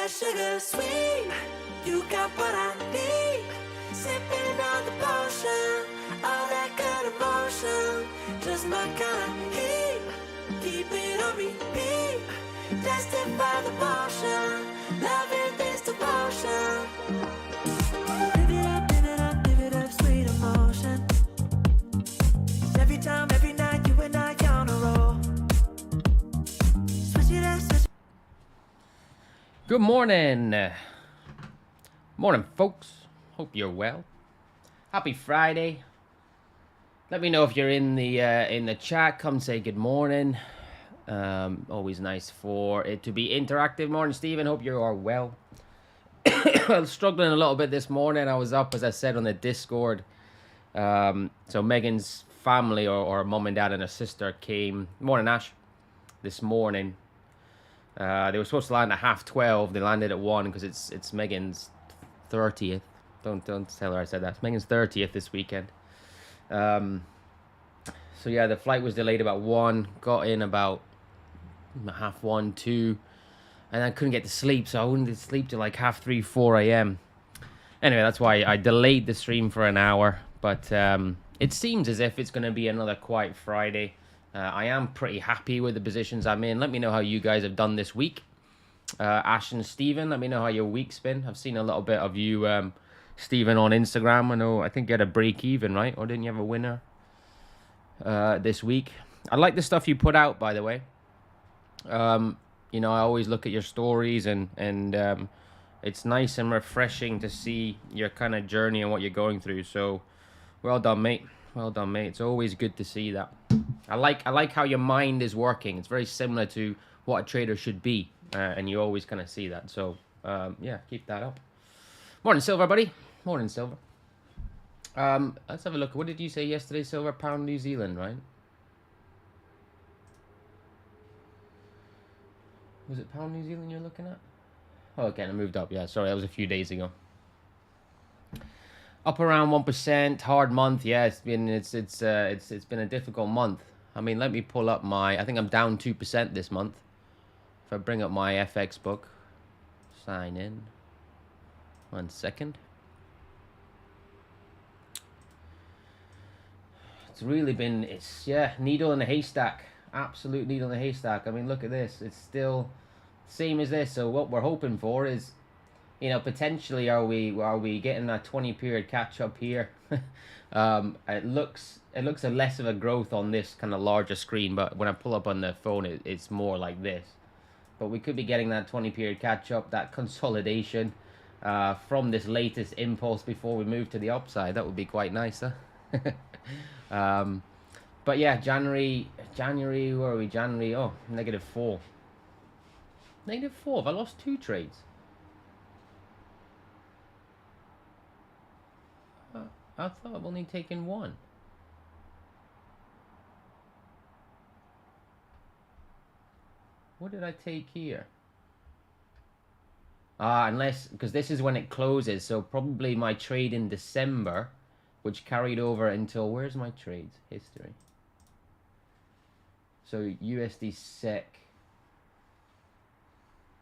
that sugar sweet. You got what I need. Sipping on the potion, all that good emotion. Just my kind of heat. Keep it on repeat. Tested by the potion. Loving this devotion. Live it up, live it up, live it up, sweet emotion. Every time, every night, you and I on a roll. Switch it up, switch. Good morning. Morning, folks. Hope you're well. Happy Friday. Let me know if you're in the chat. Come say good morning. Always nice for it to be interactive. Morning, Stephen. Hope you are well. I was struggling a little bit this morning. I was up, as I said, on the Discord. So Megan's family, or mom and dad and her sister, came. Morning, Ash. This morning. They were supposed to land at 12:30. They landed at 1 because it's Megan's 30th. Don't tell her I said that. It's Megan's 30th this weekend. So yeah, the flight was delayed about 1. Got in about 1:30, 2, and I couldn't get to sleep, so I wouldn't sleep till like 3:30, 4 a.m. Anyway, that's why I delayed the stream for an hour. But it seems as if it's going to be another quiet Friday. I am pretty happy with the positions I'm in. Let me know how you guys have done this week. Ash and Stephen, let me know how your week's been. I've seen a little bit of you, Stephen, on Instagram. I think you had a break even, right? Or didn't you have a winner this week? I like the stuff you put out, by the way. You know, I always look at your stories, and it's nice and refreshing to see your kind of journey and what you're going through. So, well done, mate. Well done, mate. It's always good to see that. I like how your mind is working. It's very similar to what a trader should be, and you always kind of see that. So, yeah, keep that up. Morning, Silver, buddy. Morning, Silver. Let's have a look. What did you say yesterday, Silver? Pound New Zealand, right? Was it Pound New Zealand you're looking at? Oh, okay, I moved up. Yeah, sorry, that was a few days ago. Up around 1%, hard month. Yeah, it's been a difficult month. I mean, let me pull up I think I'm down 2% this month. If I bring up my FX book, sign in. 1 second. It's really been, needle in a haystack. Absolute needle in a haystack. I mean, look at this. It's still same as this. So what we're hoping for is, you know, potentially are we getting that 20 period catch up here? It looks a less of a growth on this kind of larger screen, but when I pull up on the phone, it's more like this. But we could be getting that 20 period catch up, that consolidation from this latest impulse before we move to the upside. That would be quite nice, huh? But yeah, January, where are we? January, oh, -4. -4, have I lost 2 trades? I thought I've only taken 1. What did I take here? Unless, because this is when it closes, so probably my trade in December, which carried over until, where's my trades? History. So USD SEC.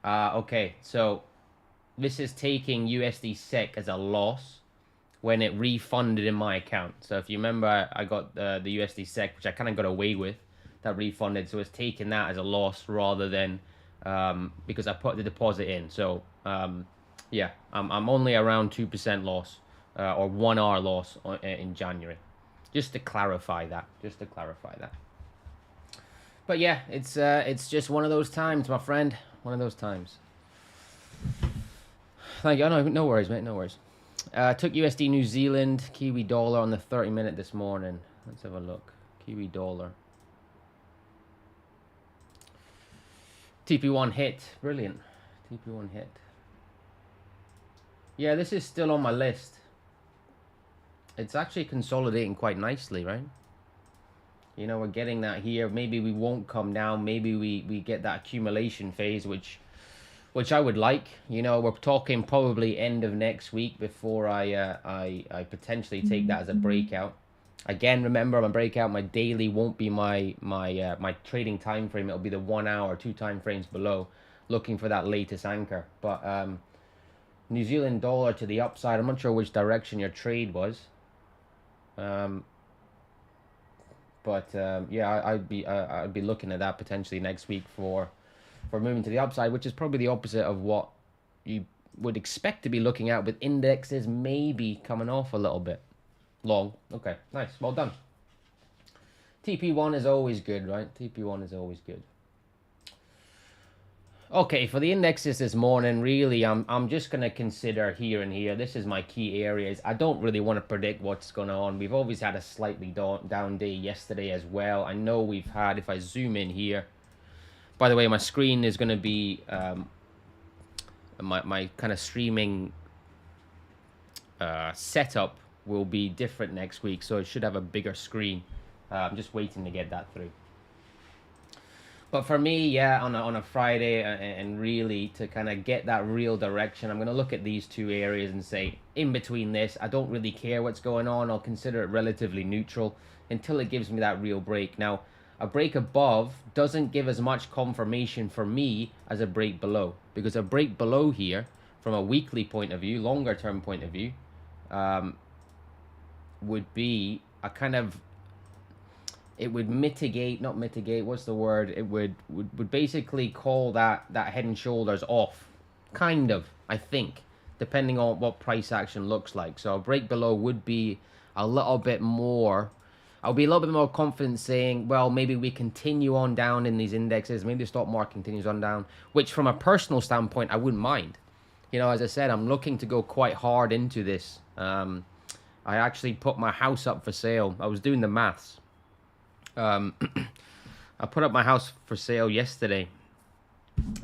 Okay, so this is taking USD SEC as a loss when it refunded in my account. So if you remember, I got the USD SEC, which I kind of got away with, that refunded. So it's taking that as a loss rather than because I put the deposit in. So yeah, I'm only around 2% loss or 1 hour loss in January. Just to clarify that. But yeah, it's just one of those times, my friend. One of those times. Thank you. Oh, no worries, mate. No worries. Took USD New Zealand, Kiwi dollar on the 30-minute this morning. Let's have a look. Kiwi dollar. TP1 hit. Brilliant. TP1 hit. Yeah, this is still on my list. It's actually consolidating quite nicely, right? You know, we're getting that here. Maybe we won't come down. Maybe we get that accumulation phase, which I would like. You know, we're talking probably end of next week before I potentially take that as a breakout. Again, remember, my breakout, my daily won't be my trading time frame. It'll be the 1 hour, 2 time frames below. looking for that latest anchor. But New Zealand dollar to the upside, I'm not sure which direction your trade was. Yeah, I'd be looking at that potentially next week for moving to the upside, which is probably the opposite of what you would expect to be looking at, with indexes maybe coming off a little bit. Long. Okay, nice. Well done. TP1 is always good, right? TP1 is always good. Okay, for the indexes this morning, really, I'm just going to consider here and here. This is my key areas. I don't really want to predict what's going on. We've always had a slightly down day yesterday as well. I know we've had, if I zoom in here, by the way, my screen is going to be my kind of streaming setup will be different next week, so it should have a bigger screen. I'm just waiting to get that through. But for me, yeah, on a Friday, and really to kind of get that real direction, I'm going to look at these two areas and say, in between this, I don't really care what's going on. I'll consider it relatively neutral until it gives me that real break. Now, a break above doesn't give as much confirmation for me as a break below, because a break below here, from a weekly point of view, longer term point of view, would be a kind of, it would not mitigate, what's the word? It would basically call that head and shoulders off, kind of, I think, depending on what price action looks like. So a break below would be a little bit more, I'll be a little bit more confident saying, well, maybe we continue on down in these indexes, maybe the stock market continues on down, which from a personal standpoint, I wouldn't mind. You know, as I said, I'm looking to go quite hard into this. I actually put my house up for sale. I was doing the maths. I put up my house for sale yesterday,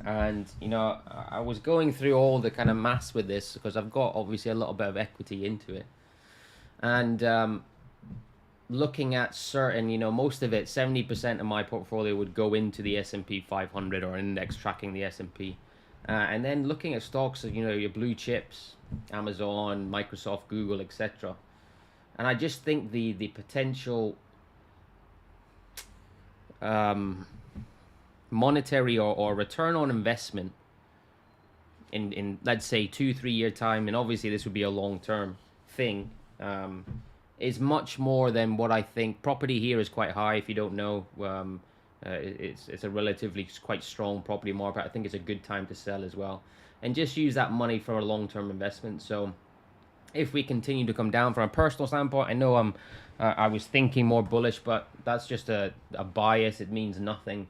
and you know, I was going through all the kind of maths with this because I've got obviously a little bit of equity into it, and looking at certain, you know, most of it, 70% of my portfolio would go into the S&P 500 or index tracking the S&P, and then looking at stocks of, you know, your blue chips, Amazon, Microsoft, Google, etc. And I just think the potential monetary or return on investment in let's say 2-3 year time, and obviously this would be a long-term thing, is much more than what I think. Property here is quite high. If you don't know, it's a relatively quite strong property market. I think it's a good time to sell as well, and just use that money for a long-term investment. So if we continue to come down, from a personal standpoint, I know I was thinking more bullish, but that's just a bias. It means nothing.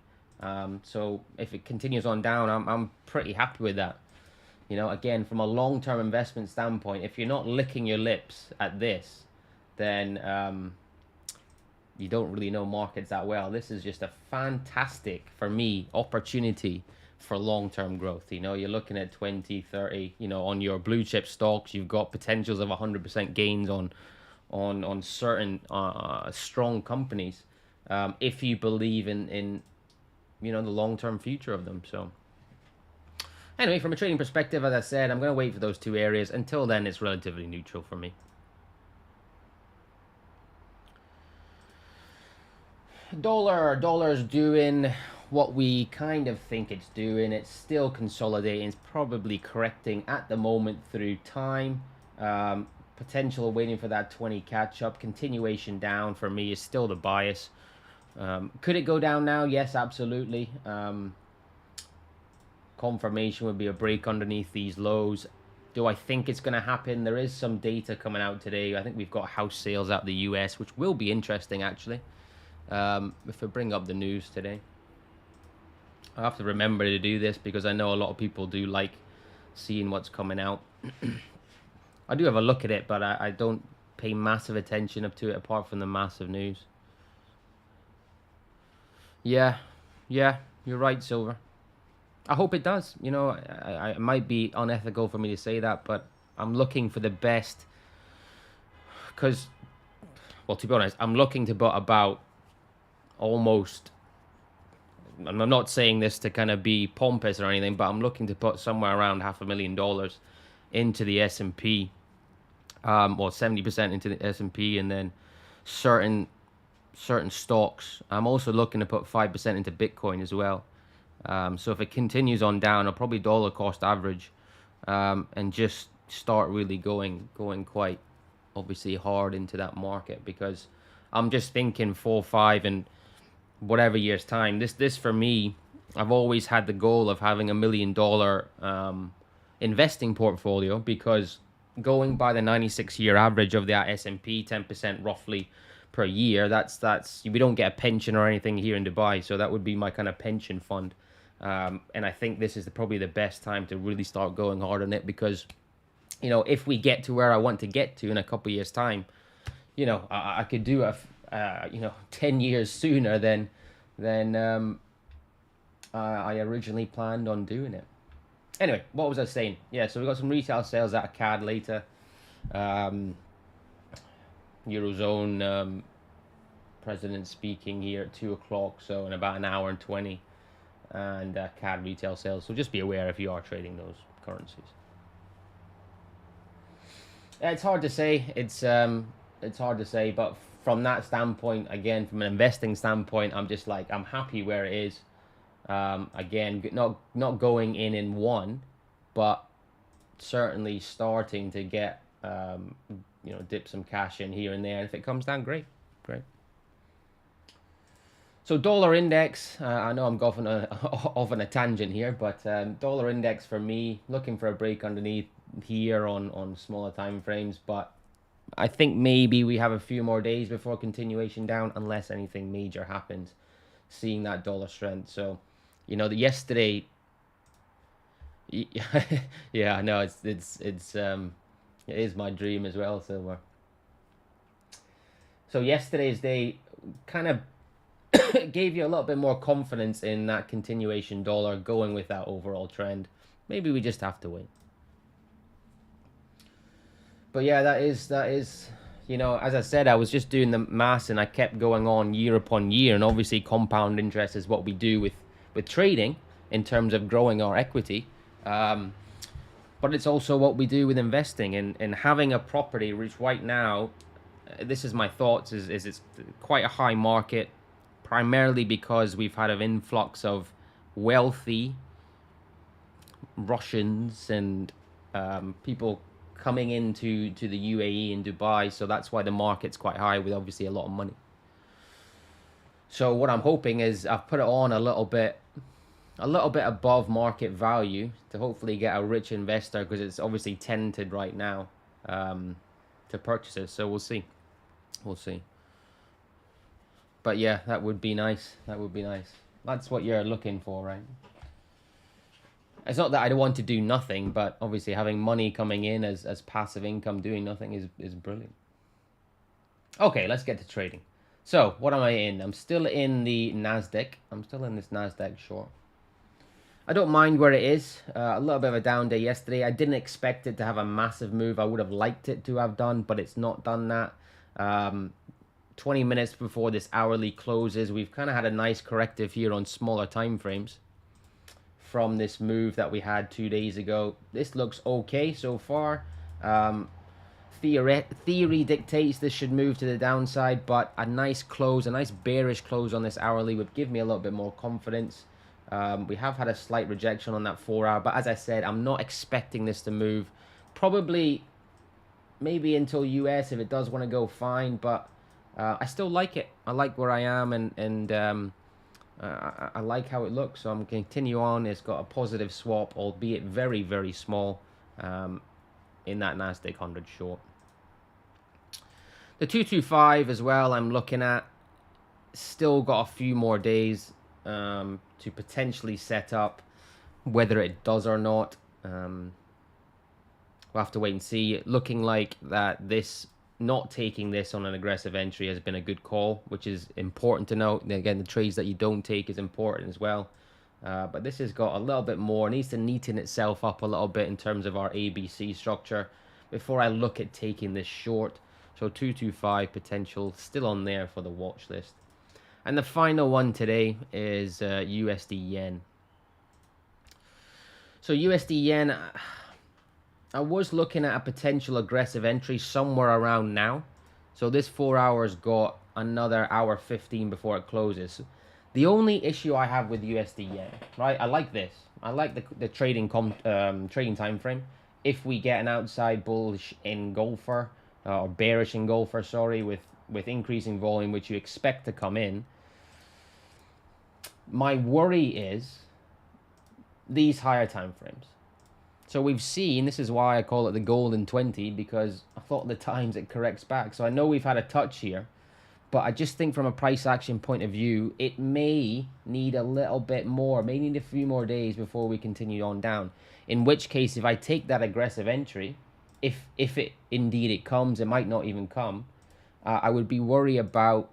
So if it continues on down, I'm pretty happy with that. You know, again, from a long-term investment standpoint, if you're not licking your lips at this, then you don't really know markets that well. This is just a fantastic, for me, opportunity for long-term growth. You know, you're looking at 20, 30, you know, on your blue chip stocks, you've got potentials of 100% gains on certain strong companies, if you believe in you know, the long-term future of them. So anyway, from a trading perspective, as I said, I'm going to wait for those two areas. Until then, it's relatively neutral for me. Dollar's doing what we kind of think it's doing. It's still consolidating. It's probably correcting at the moment through time. Potential waiting for that 20 catch up. Continuation down for me is still the bias. Could it go down now? Yes, absolutely. Confirmation would be a break underneath these lows. Do I think it's going to happen? There is some data coming out today. I think we've got house sales out the US, which will be interesting actually. If I bring up the news today, I have to remember to do this because I know a lot of people do like seeing what's coming out. I do have a look at it, but I don't pay massive attention up to it apart from the massive news. Yeah, you're right, Silver. I hope it does. You know, it might be unethical for me to say that, but I'm looking for the best. Because, well, to be honest, I'm looking to put about almost, I'm not saying this to kind of be pompous or anything, but I'm looking to put somewhere around $500,000 into the S&P, well, 70% into the S&P, and then certain stocks. I'm also looking to put 5% into Bitcoin as well. So if it continues on down, I'll probably dollar cost average, and just start really going quite obviously hard into that market, because I'm just thinking 4, 5, and whatever years time. This for me, I've always had the goal of having $1 million investing portfolio, because going by the 96-year average of the S&P, 10% roughly per year, that's we don't get a pension or anything here in Dubai, so that would be my kind of pension fund. And I think this is probably the best time to really start going hard on it, because if we get to where I want to get to in a couple of years time, I could do 10 years sooner than I originally planned on doing it. Anyway, what was I saying? Yeah, so we got some retail sales out of CAD later. Eurozone president speaking here at 2 o'clock, so in about an hour and 20. And CAD retail sales. So just be aware if you are trading those currencies. It's hard to say. It's hard to say, but from that standpoint, again, from an investing standpoint, I'm just like, I'm happy where it is. Again, not going in one, but certainly starting to get dip some cash in here and there. And if it comes down, great. So dollar index, I know I'm going off on a tangent here, but dollar index for me, looking for a break underneath here on smaller time frames, but I think maybe we have a few more days before continuation down, unless anything major happens, seeing that dollar strength. So, yesterday, yeah, I know it is my dream as well, Silver. So yesterday's day kind of gave you a little bit more confidence in that continuation dollar going with that overall trend. Maybe we just have to wait. But yeah, that is, as I said, I was just doing the maths and I kept going on year upon year, and obviously compound interest is what we do with trading in terms of growing our equity. But it's also what we do with investing, and having a property, which right now, this is my thoughts, is it's quite a high market, primarily because we've had an influx of wealthy Russians and people coming into the UAE and Dubai, so that's why the market's quite high, with obviously a lot of money. So what I'm hoping is I've put it on a little bit above market value to hopefully get a rich investor, because it's obviously tented right now to purchase it. So we'll see. But yeah, that would be nice. That's what you're looking for, right? It's not that I don't want to do nothing, but obviously having money coming in as passive income doing nothing is brilliant. Okay, let's get to trading. So what am I in? I'm still in the Nasdaq. I'm still in this Nasdaq short. I don't mind where it is. A little bit of a down day yesterday. I didn't expect it to have a massive move. I would have liked it to have done, but it's not done that. 20 minutes before this hourly closes, we've kind of had a nice corrective here on smaller time frames from this move that we had 2 days ago. This looks okay so far. Theory dictates this should move to the downside, but a nice bearish close on this hourly would give me a little bit more confidence. We have had a slight rejection on that 4 hour, but as I said, I'm not expecting this to move. Probably maybe until US, if it does want to go, fine, but I still like it. I like where I am, and I like how it looks, so I'm going to continue on. It's got a positive swap, albeit very, very small, in that Nasdaq 100 short. The 225 as well, I'm looking at. Still got a few more days to potentially set up. Whether it does or not, we'll have to wait and see. Looking like that this, not taking this on an aggressive entry has been a good call, which is important to note. And again, the trades that you don't take is important as well. But this has got a little bit more, needs to neaten itself up a little bit in terms of our ABC structure before I look at taking this short. So 225 potential still on there for the watch list. And the final one today is USD yen. So USD yen, I was looking at a potential aggressive entry somewhere around now. So this 4 hours got another hour 15 before it closes. The only issue I have with USD yen, right? I like this. I like the trading trading time frame. If we get an outside bullish engulfer or bearish engulfer, sorry, with increasing volume, which you expect to come in, my worry is these higher time frames. So we've seen, this is why I call it the golden 20, because I thought the times it corrects back. So I know we've had a touch here, but I just think from a price action point of view, it may need a little bit more, may need a few more days before we continue on down. In which case, if I take that aggressive entry, if it indeed it comes, it might not even come, I would be worried about,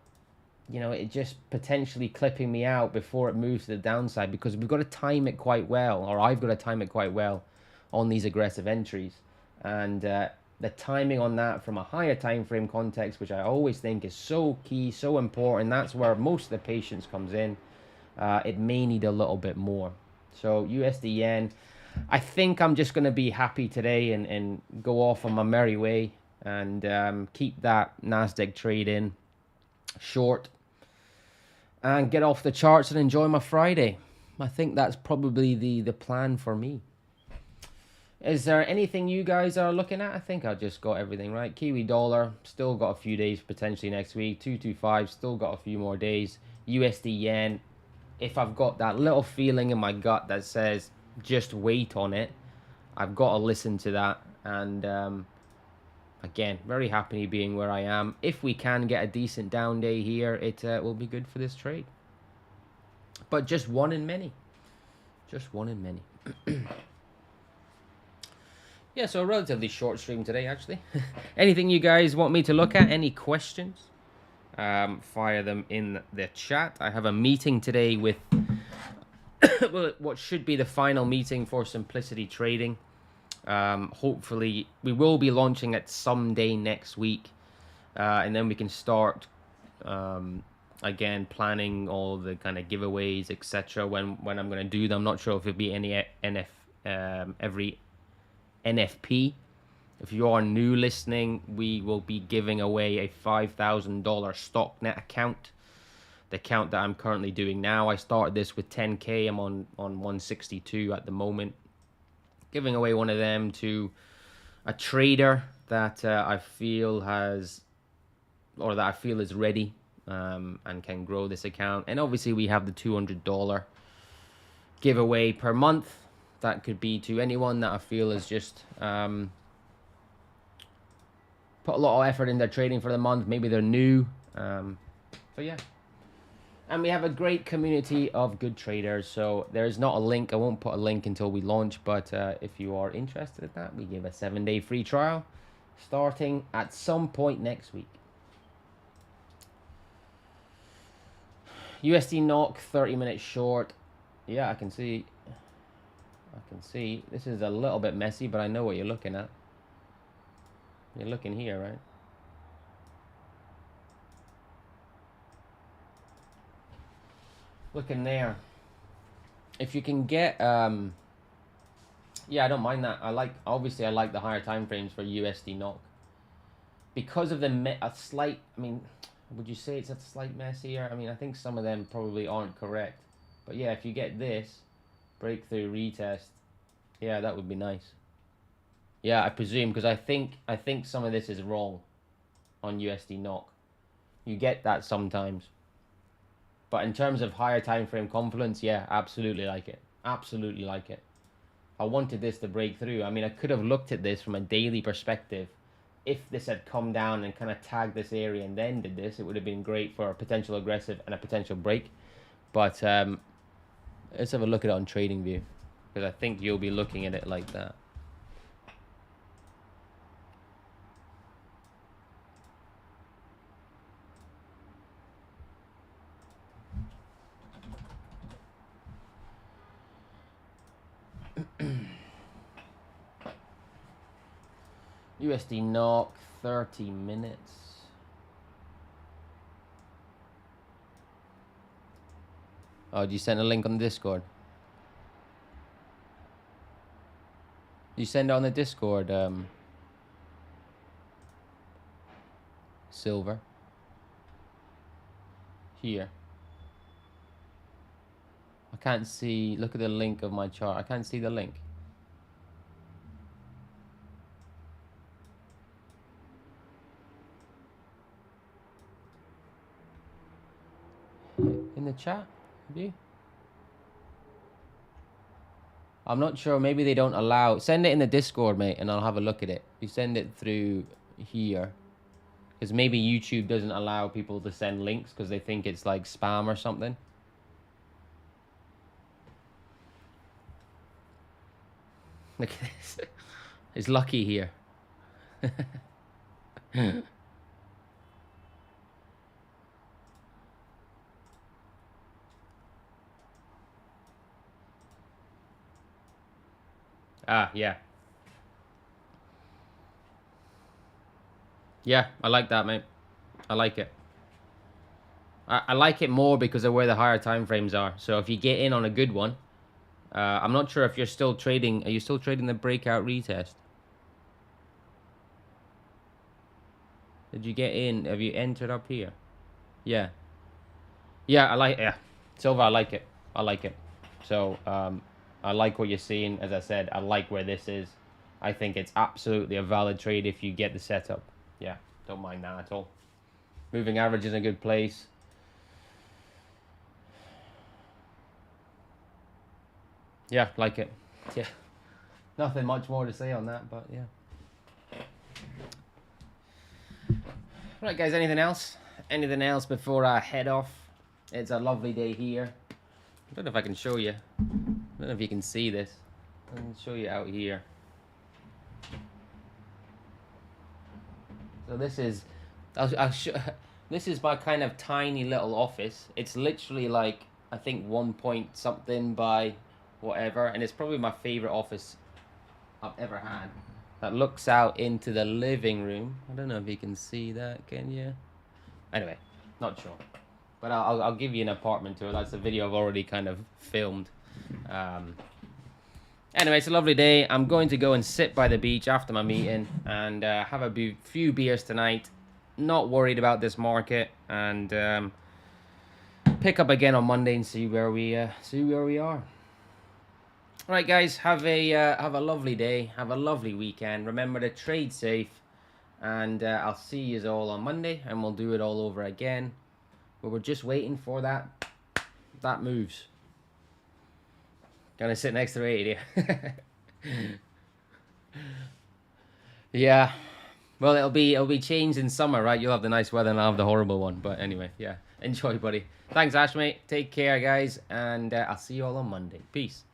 you know, it just potentially clipping me out before it moves to the downside, because we've got to time it quite well, or I've got to time it quite well on these aggressive entries. And the timing on that from a higher time frame context, which I always think is so key, so important, that's where most of the patience comes in. It may need a little bit more. So USD yen, I think I'm just going to be happy today and go off on my merry way and keep that NASDAQ trade in short and get off the charts and enjoy my Friday. I think that's probably the plan for me. Is there anything you guys are looking at? I think I just got everything right. Kiwi dollar, still got a few days potentially next week. 225, still got a few more days. USD yen, if I've got that little feeling in my gut that says just wait on it, I've got to listen to that. And again, very happy being where I am. If we can get a decent down day here, it will be good for this trade. But just one in many. Just one in many. Yeah, so a relatively short stream today, actually. Anything you guys want me to look at? Any questions? Fire them in the chat. I have a meeting today with well, what should be the final meeting for Simplicity Trading. Hopefully, we will be launching it someday next week. And then we can start, again, planning all the kind of giveaways, etc. When I'm going to do them. I'm not sure if it'll be any every NFP. If you are new listening, we will be giving away a $5,000 StockNet account. The account that I'm currently doing now. I started this with 10K. I'm on 162 at the moment. Giving away one of them to a trader that I feel has, or that I feel is ready and can grow this account. And obviously we have the $200 giveaway per month. That could be to anyone that I feel is just put a lot of effort in their trading for the month. Maybe they're new. So yeah. And we have a great community of good traders. So there's not a link. I won't put a link until we launch. But if you are interested in that, we give a 7-day free trial starting at some point next week. USD NOK 30-minute short. Yeah, I can see. This is a little bit messy, but I know what you're looking at. You're looking here, right? Looking there. If you can get, yeah, I don't mind that. Obviously I like the higher time frames for USD NOK. Because of a slight, I mean, would you say it's a slight messier? I mean, I think some of them probably aren't correct. But yeah, if you get this, breakthrough retest, yeah, that would be nice. Yeah, I presume, because I think some of this is wrong on USD NOK. You get that sometimes. But in terms of higher time frame confidence, yeah, absolutely like it. Absolutely like it. I wanted this to break through. I mean, I could have looked at this from a daily perspective. If this had come down and kind of tagged this area and then did this, it would have been great for a potential aggressive and a potential break. But let's have a look at it on TradingView, because I think you'll be looking at it like that. USD NOK 30 minutes. Oh, did you send a link on the Discord? You send it on the Discord, Silver. Here. I can't see. Look at the link of my chart. I can't see the link. In the chat, maybe. I'm not sure. Maybe they don't allow. Send it in the Discord, mate, and I'll have a look at it. You send it through here, because maybe YouTube doesn't allow people to send links because they think it's like spam or something. Look at this. It's lucky here. Ah, yeah. Yeah, I like that, mate. I like it. I like it more because of where the higher time frames are. So if you get in on a good one, I'm not sure if you're still trading. Are you still trading the breakout retest? Did you get in? Have you entered up here? Yeah. Yeah, I like. Yeah, Silva, I like it. I like it. So I like what you're seeing. As I said, I like where this is. I think it's absolutely a valid trade if you get the setup. Yeah, don't mind that at all. Moving average is in a good place. Yeah, like it. Yeah. Nothing much more to say on that, but yeah. Right, guys, anything else? Anything else before I head off? It's a lovely day here. I don't know if I can show you. I don't know if you can see this. I can show you out here. So this is, this is my kind of tiny little office. It's literally like, I think 1 point something by whatever, and it's probably my favorite office I've ever had. That looks out into the living room. I don't know if you can see that, can you? Anyway, not sure. But I'll give you an apartment tour. That's a video I've already kind of filmed. Anyway, it's a lovely day. I'm going to go and sit by the beach after my meeting and have a few beers tonight. Not worried about this market, and pick up again on Monday and see where we are. All right, guys, have a lovely day. Have a lovely weekend. Remember to trade safe, and I'll see you all on Monday, and we'll do it all over again. But we're just waiting for that moves. Gonna sit next to Ray here. Yeah. Well, it'll be changed in summer, right? You'll have the nice weather and I'll have the horrible one. But anyway, yeah. Enjoy, buddy. Thanks, Ash, mate. Take care, guys. And I'll see you all on Monday. Peace.